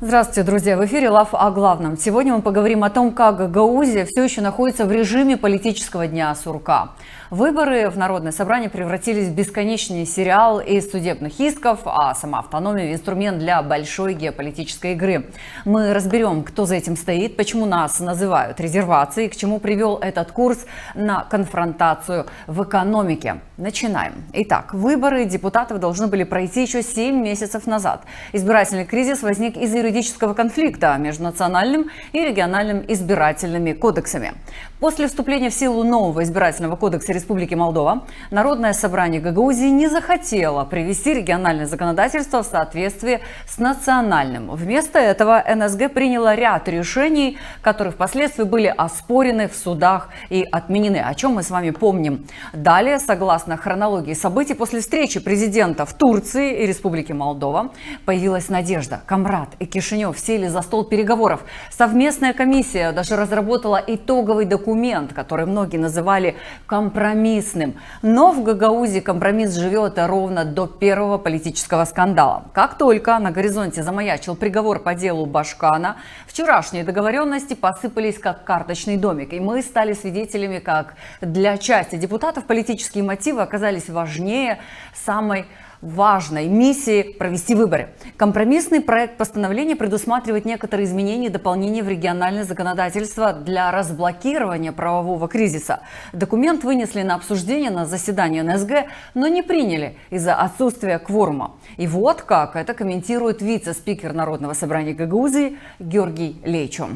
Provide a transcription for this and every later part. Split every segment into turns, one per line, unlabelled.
Здравствуйте, друзья! В эфире «Лав о главном». Сегодня мы поговорим о том, как Гагаузия все еще находится в режиме политического дня сурка. Выборы в Народное собрание превратились в бесконечный сериал из судебных исков, а сама автономия – в инструмент для большой геополитической игры. Мы разберем, кто за этим стоит, почему нас называют резервацией, к чему привел этот курс на конфронтацию в экономике. Начинаем. Итак, выборы депутатов должны были пройти еще 7 месяцев назад. Избирательный кризис возник из юридического конфликта между национальным и региональным избирательными кодексами. После вступления в силу нового избирательного кодекса Республики Молдова Народное собрание Гагаузии не захотело привести региональное законодательство в соответствие с национальным. Вместо этого НСГ приняло ряд решений, которые впоследствии были оспорены в судах и отменены, о чем мы с вами помним. Далее, согласно хронологии событий, после встречи президента в Турции и Республики Молдова появилась надежда. Камрад и Кишинев сели за стол переговоров. Совместная комиссия даже разработала итоговый документ, который многие называли компромиссным. Но в Гагаузии компромисс живет ровно до первого политического скандала. Как только на горизонте замаячил приговор по делу Башкана, вчерашние договоренности посыпались как карточный домик. И мы стали свидетелями, как для части депутатов политические мотивы оказались важнее самой важной миссии провести выборы. Компромиссный проект постановления предусматривает некоторые изменения и дополнения в региональное законодательство для разблокирования правового кризиса. Документ вынесли на обсуждение на заседание НСГ, но не приняли из-за отсутствия кворума. И вот как это комментирует вице-спикер Народного собрания Гагаузии Георгий Лейчо.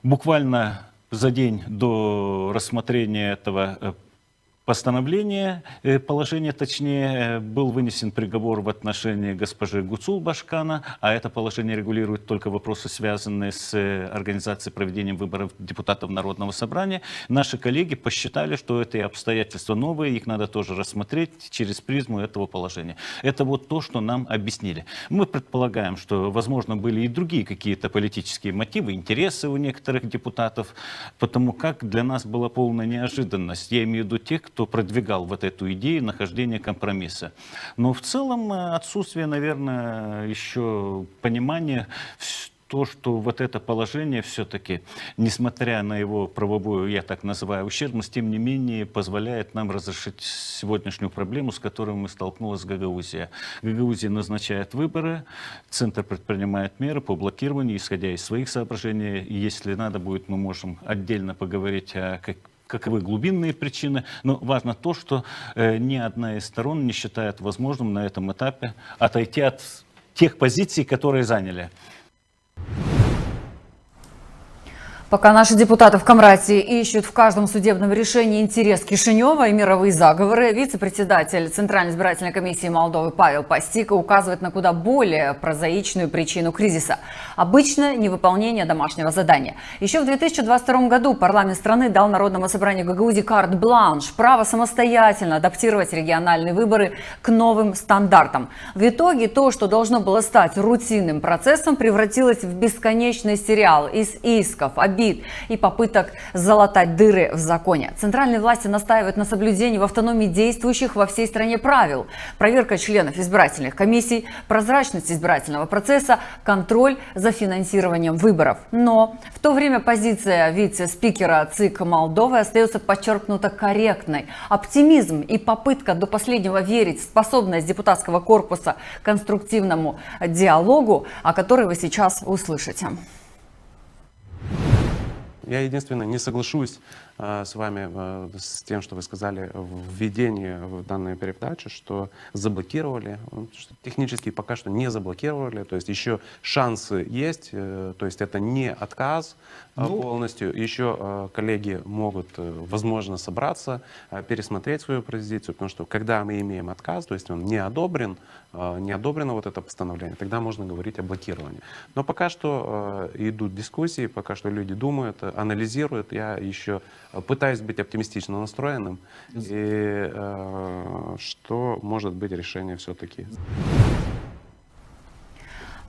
Буквально за день до рассмотрения этого постановления, положение точнее, был вынесен приговор в отношении госпожи Гуцул Башкана, а это положение регулирует только вопросы, связанные с организацией проведения выборов депутатов Народного собрания. Наши коллеги посчитали, что эти обстоятельства новые, их надо тоже рассмотреть через призму этого положения. Это вот то, что нам объяснили. Мы предполагаем, что, возможно, были и другие какие-то политические мотивы, интересы у некоторых депутатов, потому как для нас была полная неожиданность. Я имею в виду тех, кто продвигал вот эту идею нахождения компромисса. Но в целом отсутствие, наверное, еще понимания, то, что вот это положение все-таки, несмотря на его правовую, я так называю, ущербность, тем не менее позволяет нам разрешить сегодняшнюю проблему, с которой мы столкнулась Гагаузия. Гагаузия назначает выборы, Центр предпринимает меры по блокированию, исходя из своих соображений. И если надо будет, мы можем отдельно поговорить о каковы глубинные причины, но важно то, что ни одна из сторон не считает возможным на этом этапе отойти от тех позиций, которые заняли.
Пока наши депутаты в Камрате ищут в каждом судебном решении интерес Кишинева и мировые заговоры, вице-председатель Центральной избирательной комиссии Молдовы Павел Пастика указывает на куда более прозаичную причину кризиса – обычное невыполнение домашнего задания. Еще в 2022 году парламент страны дал Народному собранию Гагаузии карт-бланш – право самостоятельно адаптировать региональные выборы к новым стандартам. В итоге то, что должно было стать рутинным процессом, превратилось в бесконечный сериал из исков, обид и попыток залатать дыры в законе. Центральные власти настаивают на соблюдении в автономии действующих во всей стране правил. Проверка членов избирательных комиссий, прозрачность избирательного процесса, контроль за финансированием выборов. Но в то время позиция вице-спикера ЦИК Молдовы остается подчеркнуто корректной. Оптимизм и попытка до последнего верить в способность депутатского корпуса к конструктивному диалогу, о которой вы сейчас услышите.
Я единственное не соглашусь с вами с тем, что вы сказали в введении в данной передаче, что заблокировали, что технически пока что не заблокировали, то есть еще шансы есть, то есть это не отказ полностью, еще коллеги могут, возможно, собраться, пересмотреть свою позицию, потому что когда мы имеем отказ, то есть он не одобрено вот это постановление, тогда можно говорить о блокировании. Но пока что идут дискуссии, пока что люди думают, анализируют, я еще пытаюсь быть оптимистично настроенным, и что может быть решение все-таки.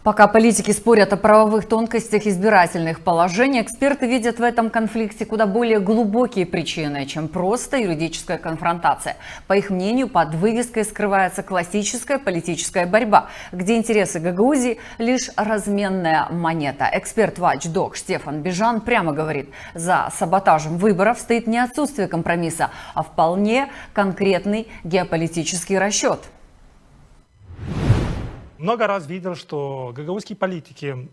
Пока политики спорят о правовых тонкостях избирательных положений, эксперты видят в этом конфликте куда более глубокие причины, чем просто юридическая конфронтация. По их мнению, под вывеской скрывается классическая политическая борьба, где интересы Гагаузии лишь разменная монета. Эксперт Watchdog Штефан Бежан прямо говорит, за саботажем выборов стоит не отсутствие компромисса, а вполне конкретный геополитический расчет.
Много раз видел, что гагаузские политики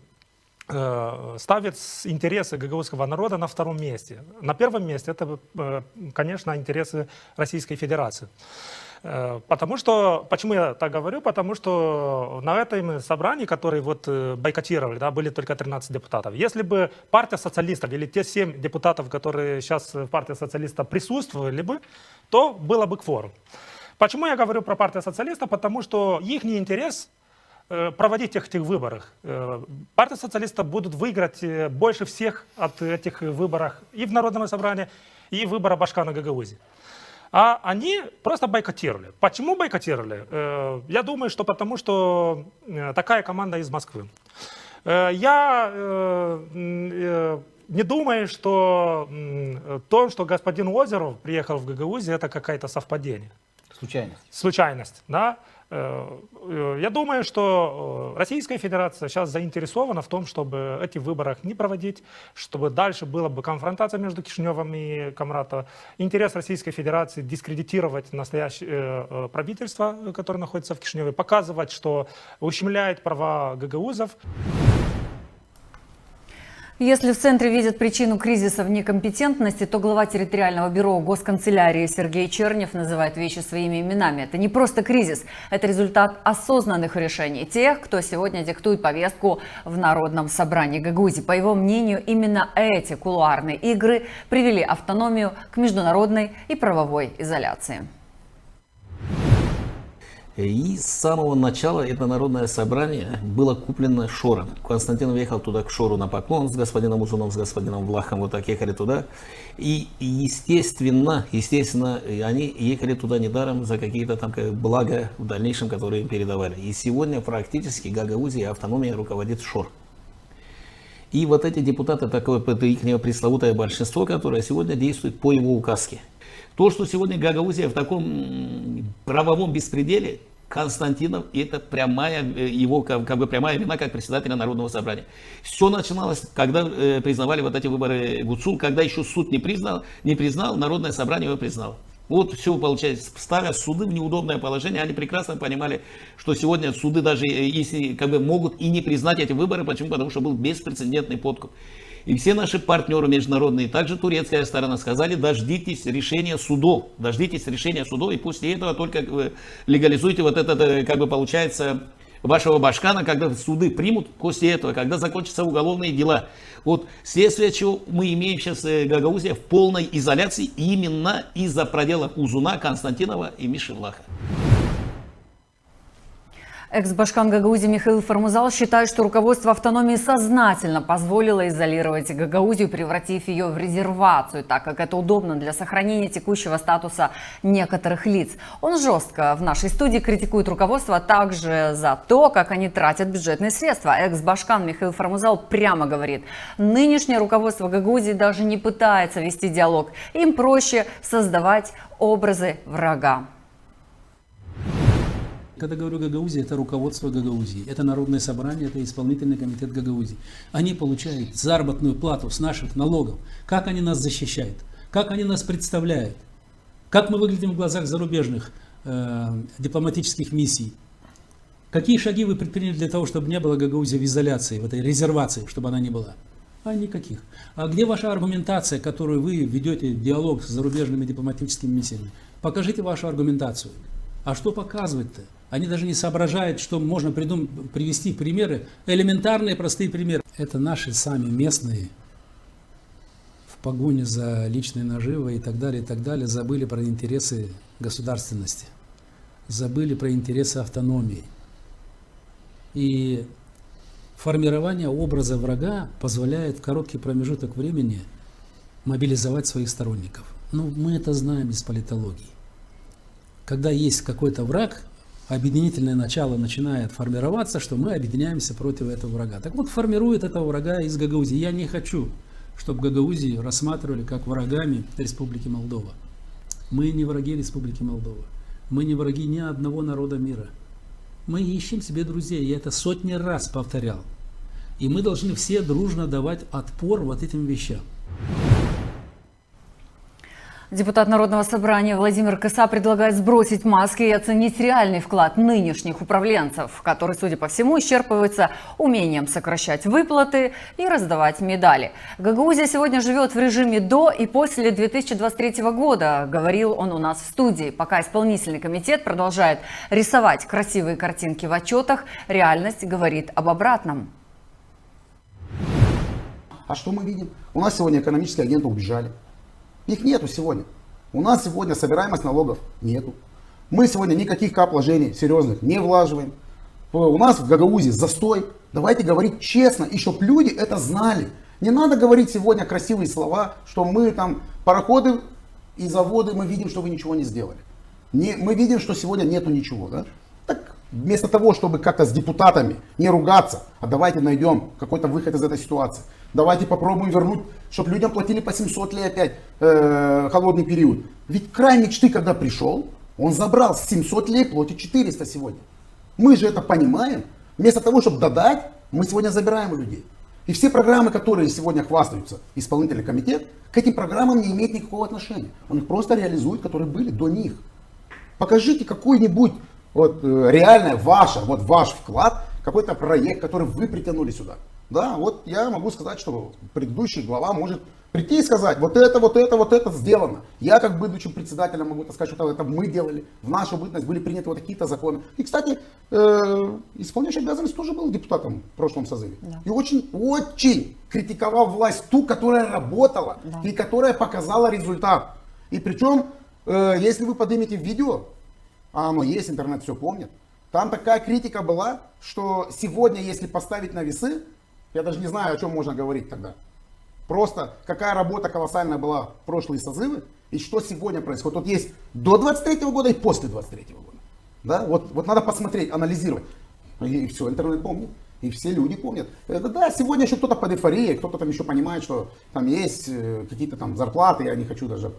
ставят интересы гагаузского народа на втором месте. На первом месте это, конечно, интересы Российской Федерации. Потому что, почему я так говорю? Потому что на этом собрании, которые вот бойкотировали, да, были только 13 депутатов. Если бы партия социалистов или те 7 депутатов, которые сейчас в партии социалистов присутствовали бы, то было бы кворум. Почему я говорю про партию социалистов? Потому что их интерес проводить этих выборах. Партия социалистов будут выиграть больше всех от этих выборов и в Народном собрании, и в выборах Башкана Гагаузии. А они просто бойкотировали. Почему бойкотировали? Я думаю, что потому что такая команда из Москвы. Я не думаю, что то, что господин Озеров приехал в Гагаузию, это какое-то совпадение.
Случайность.
Случайность, да. Я думаю, что Российская Федерация сейчас заинтересована в том, чтобы эти выборы не проводить, чтобы дальше была бы конфронтация между Кишиневым и Камратовым. Интерес Российской Федерации дискредитировать настоящее правительство, которое находится в Кишиневе, показывать, что ущемляет права гагаузов.
Если в центре видят причину кризиса в некомпетентности, то глава территориального бюро госканцелярии Сергей Чернев называет вещи своими именами. Это не просто кризис, это результат осознанных решений тех, кто сегодня диктует повестку в Народном собрании Гагаузии. По его мнению, именно эти кулуарные игры привели автономию к международной и правовой изоляции.
И с самого начала это народное собрание было куплено Шором. Константин въехал туда к Шору на поклон с господином Узуном, с господином Влахом, вот так ехали туда. И естественно, они ехали туда недаром за какие-то там блага в дальнейшем, которые им передавали. И сегодня практически Гагаузия автономия руководит Шор. И вот эти депутаты, такое их пресловутое большинство, которое сегодня действует по его указке. То, что сегодня Гагаузия в таком правовом беспределе, Константинов, это прямая его прямая вина как председателя Народного собрания. Все начиналось, когда признавали вот эти выборы Гуцул, когда еще суд не признал, Народное собрание его признало. Вот все получается, ставя суды в неудобное положение, они прекрасно понимали, что сегодня суды даже если могут и не признать эти выборы, почему? Потому что был беспрецедентный подкуп. И все наши партнеры международные, также турецкая сторона, сказали, дождитесь решения судов, и после этого только легализуйте вот этот, получается, вашего Башкана, когда суды примут, после этого, когда закончатся уголовные дела. Вот следствие чего мы имеем сейчас Гагаузия в полной изоляции именно из-за проделок Узуна, Константинова и Миши Влаха.
Экс-башкан Гагаузии Михаил Формузал считает, что руководство автономии сознательно позволило изолировать Гагаузию, превратив ее в резервацию, так как это удобно для сохранения текущего статуса некоторых лиц. Он жестко в нашей студии критикует руководство также за то, как они тратят бюджетные средства. Экс-башкан Михаил Формузал прямо говорит, нынешнее руководство Гагаузии даже не пытается вести диалог. Им проще создавать образы врага.
Когда говорю Гагаузия, это руководство Гагаузии, это Народное собрание, это исполнительный комитет Гагаузии. Они получают заработную плату с наших налогов. Как они нас защищают, как они нас представляют, как мы выглядим в глазах зарубежных дипломатических миссий. Какие шаги вы предприняли для того, чтобы не было Гагаузии в изоляции, в этой резервации, чтобы она не была? А никаких. А где ваша аргументация, которую вы ведете диалог с зарубежными дипломатическими миссиями? Покажите вашу аргументацию. А что показывать-то? Они даже не соображают, что можно привести примеры, элементарные простые примеры. Это наши сами местные в погоне за личной наживой и так далее, забыли про интересы государственности, забыли про интересы автономии. И формирование образа врага позволяет в короткий промежуток времени мобилизовать своих сторонников. Ну, мы это знаем из политологии. Когда есть какой-то враг, объединительное начало начинает формироваться, что мы объединяемся против этого врага. Так вот, формирует этого врага из Гагаузии. Я не хочу, чтобы Гагаузию рассматривали как врагами Республики Молдова. Мы не враги Республики Молдова. Мы не враги ни одного народа мира. Мы ищем себе друзей, я это сотни раз повторял. И мы должны все дружно давать отпор вот этим вещам.
Депутат Народного собрания Владимир Кыса предлагает сбросить маски и оценить реальный вклад нынешних управленцев, который, судя по всему, исчерпывается умением сокращать выплаты и раздавать медали. Гагаузия сегодня живет в режиме до и после 2023 года, говорил он у нас в студии. Пока исполнительный комитет продолжает рисовать красивые картинки в отчетах, реальность говорит об обратном.
А что мы видим? У нас сегодня экономические агенты убежали. Их нету сегодня. У нас сегодня собираемость налогов нету. Мы сегодня никаких кап-вложений серьезных не влаживаем. У нас в Гагаузии застой. Давайте говорить честно, и чтобы люди это знали. Не надо говорить сегодня красивые слова, что мы там пароходы и заводы, мы видим, что вы ничего не сделали. Мы видим, что сегодня нету ничего. Да? Так вместо того, чтобы как-то с депутатами не ругаться, а давайте найдем какой-то выход из этой ситуации. Давайте попробуем вернуть, чтобы людям платили по 700 лей опять холодный период. Ведь край мечты, когда пришел, он забрал с 700 лей, платит 400 сегодня. Мы же это понимаем. Вместо того, чтобы додать, мы сегодня забираем у людей. И все программы, которые сегодня хвастаются исполнительный комитет, к этим программам не имеет никакого отношения. Он их просто реализует, которые были до них. Покажите какой-нибудь реальный ваш вклад, какой-то проект, который вы притянули сюда. Да, вот я могу сказать, что предыдущий глава может прийти и сказать, вот это сделано. Я, как будучи председателем, могу сказать, что это мы делали. В нашу бытность были приняты вот такие-то законы. И, кстати, исполняющий обязанности тоже был депутатом в прошлом созыве. Да. И очень критиковал власть ту, которая работала, да, и которая показала результат. И причем, если вы поднимете видео, а оно есть, интернет все помнит, там такая критика была, что сегодня, если поставить на весы, я даже не знаю, о чем можно говорить тогда. Просто какая работа колоссальная была в прошлые созывы и что сегодня происходит. Вот есть до 23 года и после 23 года. Да? Вот надо посмотреть, анализировать. И все, интернет помнит. И все люди помнят. Да, сегодня еще кто-то под эйфорией, кто-то там еще понимает, что там есть какие-то там зарплаты, я не хочу даже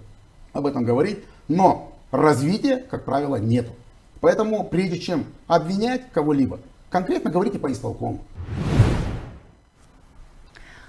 об этом говорить. Но развития, как правило, нету. Поэтому прежде чем обвинять кого-либо, конкретно говорите по исполкому.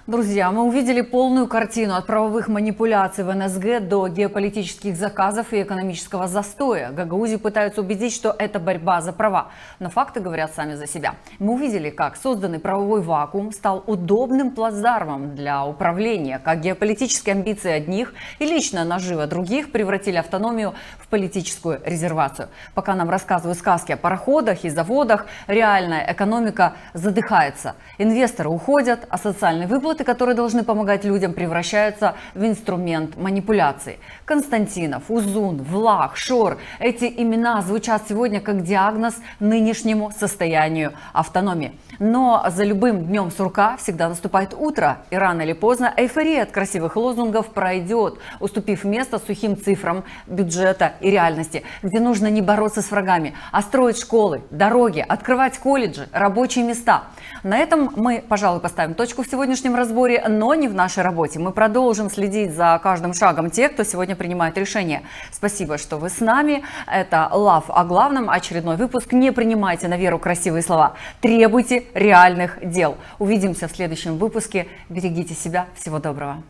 Друзья, мы увидели полную картину от правовых манипуляций в НСГ до геополитических заказов и экономического застоя. Гагаузию пытаются убедить, что это борьба за права, но факты говорят сами за себя. Мы увидели, как созданный правовой вакуум стал удобным плацдармом для управления, как геополитические амбиции одних и личная нажива других превратили автономию в политическую резервацию. Пока нам рассказывают сказки о пароходах и заводах, реальная экономика задыхается. Инвесторы уходят, а социальные выплаты, которые должны помогать людям, превращаются в инструмент манипуляции. Константинов, Узун, Влах, Шор – эти имена звучат сегодня как диагноз нынешнему состоянию автономии. Но за любым днем сурка всегда наступает утро, и рано или поздно эйфория от красивых лозунгов пройдет, уступив место сухим цифрам бюджета и реальности, где нужно не бороться с врагами, а строить школы, дороги, открывать колледжи, рабочие места. На этом мы, пожалуй, поставим точку в сегодняшнем разборе, но не в нашей работе. Мы продолжим следить за каждым шагом тех, кто сегодня принимает решения. Спасибо, что вы с нами. Это Лав о главном. Очередной выпуск. Не принимайте на веру красивые слова. Требуйте реальных дел. Увидимся в следующем выпуске. Берегите себя. Всего доброго.